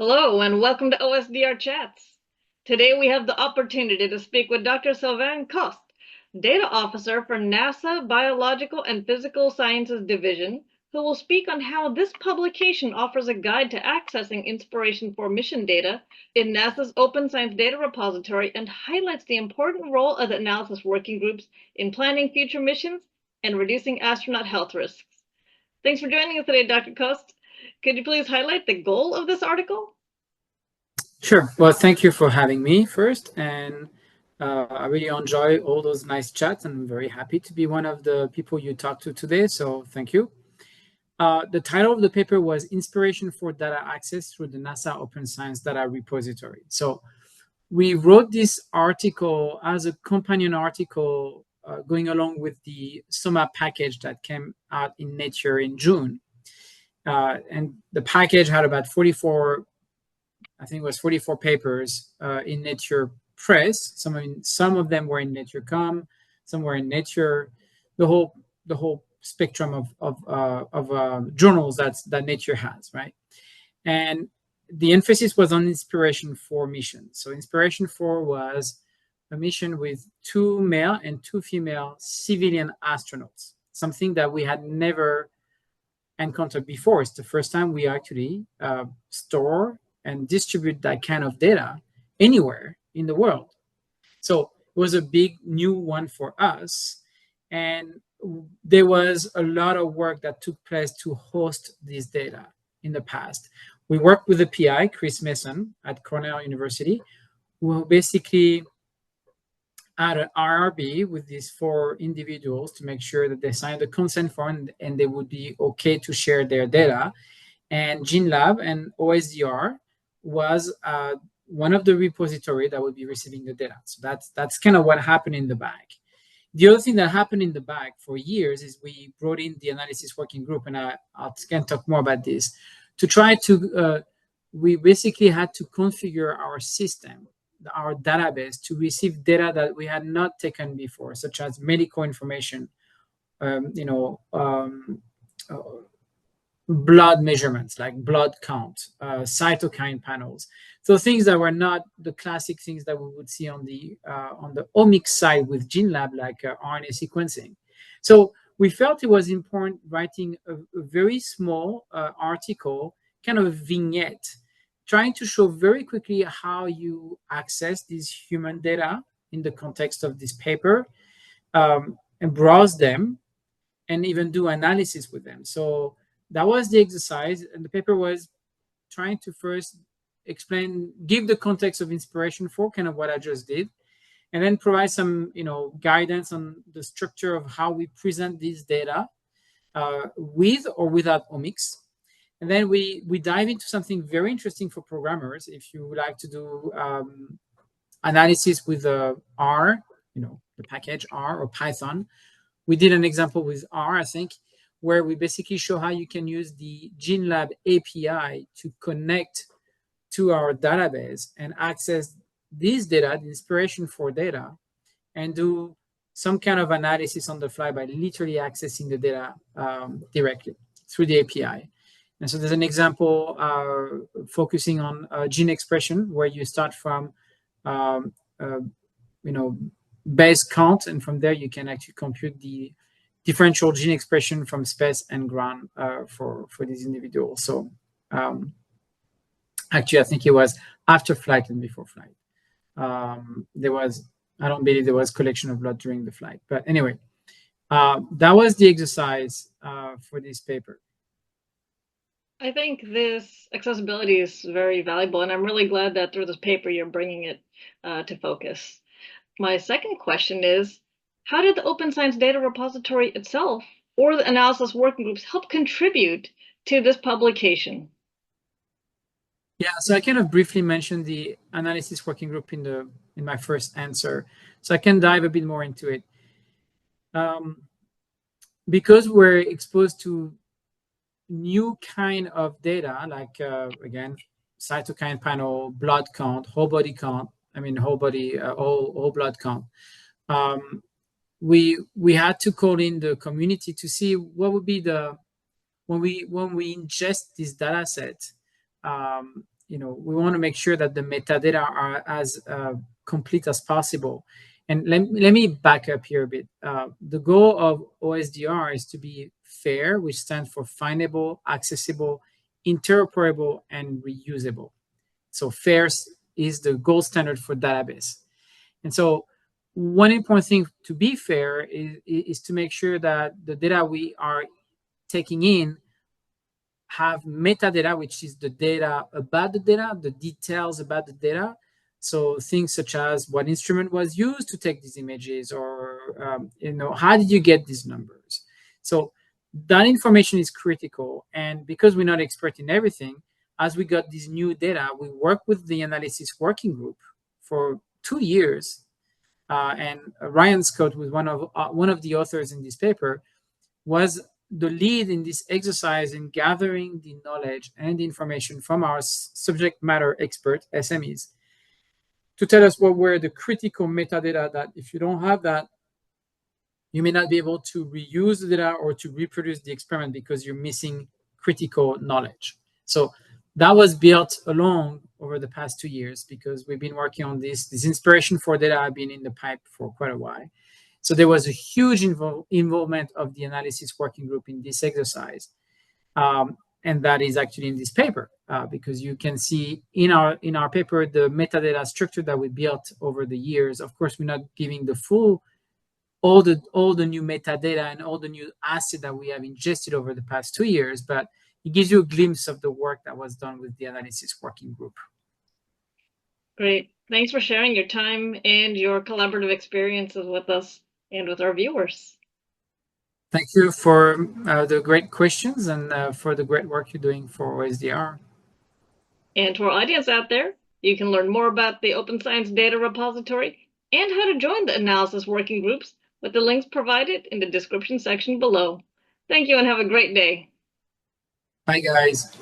Hello and welcome to OSDR Chats. Today we have the opportunity to speak with Dr. Sylvain, Data Officer for NASA Biological and Physical Sciences Division, who will speak on how this publication offers a guide to accessing Inspiration4 mission data in NASA's Open Science Data Repository and highlights the important role of the analysis working groups in planning future missions and reducing astronaut health risks. Thanks for joining us today, Dr. Cost. Could you please highlight the goal of this article? Sure. Well, thank you for having me first. And I really enjoy all those nice chats. And I'm very happy to be one of the people you talked to today. So thank you. The title of the paper was Inspiration for Data Access through the NASA Open Science Data Repository. So we wrote this article as a companion article going along with the SOMA package that came out in Nature in June. And the package had about 44 papers in Nature Press. Some of them were in Nature Com, some were in Nature. The whole spectrum of journals that Nature has, right? And the emphasis was on Inspiration4 mission. So Inspiration4 was a mission with 2 male and 2 female civilian astronauts, something that we had never encountered before. It's the first time we actually store and distribute that kind of data anywhere in the world. So it was a big new one for us. And there was a lot of work that took place to host this data in the past. We worked with the PI, Chris Mason at Cornell University, who basically had an RRB with these 4 individuals to make sure that they signed the consent form and they would be okay to share their data. And GeneLab and OSDR was one of the repository that would be receiving the data. So that's kind of what happened in the back. The other thing that happened in the back for years is we brought in the analysis working group, and I can talk more about this, to try to, we basically had to configure our system, our database, to receive data that we had not taken before, such as medical information, blood measurements like blood count, cytokine panels. So things that were not the classic things that we would see on the omics side with GeneLab, like RNA sequencing. So we felt it was important writing a very small article, kind of a vignette, trying to show very quickly how you access these human data in the context of this paper, and browse them, and even do analysis with them. So that was the exercise, and the paper was trying to first explain, give the context of Inspiration4, kind of what I just did, and then provide some, guidance on the structure of how we present these data with or without omics. And then we dive into something very interesting for programmers. If you would like to do analysis with R, the package R, or Python, we did an example with R, I think, where we basically show how you can use the GeneLab API to connect to our database and access this data, the Inspiration4 data, and do some kind of analysis on the fly by literally accessing the data directly through the API. And so there's an example focusing on gene expression, where you start from, base count, and from there you can actually compute the differential gene expression from space and ground for these individuals. So actually, I think it was after flight and before flight. I don't believe there was collection of blood during the flight. But anyway, that was the exercise for this paper. I think this accessibility is very valuable, and I'm really glad that through this paper you're bringing it to focus. My second question is, how did the Open Science Data Repository itself or the analysis working groups help contribute to this publication? Yeah, so I kind of briefly mentioned the analysis working group in my first answer, so I can dive a bit more into it. Because we're exposed to new kind of data, like again, cytokine panel, blood count, whole body count, whole blood count. We had to call in the community to see what would be when we ingest this data set, we want to make sure that the metadata are as complete as possible. And let me back up here a bit. The goal of OSDR is to be FAIR, which stands for findable, accessible, interoperable, and reusable. So FAIR is the gold standard for database. And so one important thing to be fair is to make sure that the data we are taking in have metadata, which is the data about the data, the details about the data. So things such as what instrument was used to take these images, or how did you get these numbers? So that information is critical. And because we're not expert in everything, as we got this new data, we worked with the analysis working group for 2 years. And Ryan Scott, who's one of the authors in this paper, was the lead in this exercise in gathering the knowledge and the information from our subject matter expert, SMEs, to tell us what were the critical metadata that if you don't have that, you may not be able to reuse the data or to reproduce the experiment because you're missing critical knowledge. So that was built along over the past 2 years because we've been working on this. This Inspiration4 data have been in the pipe for quite a while. So there was a huge involvement of the analysis working group in this exercise. And that is actually in this paper because you can see in our paper the metadata structure that we built over the years. Of course, we're not giving the full all the new metadata and all the new asset that we have ingested over the past 2 years, but it gives you a glimpse of the work that was done with the analysis working group. Great. Thanks for sharing your time and your collaborative experiences with us and with our viewers. Thank you for the great questions and for the great work you're doing for OSDR. And to our audience out there, you can learn more about the Open Science Data Repository and how to join the analysis working groups with the links provided in the description section below. Thank you and have a great day. Bye, guys.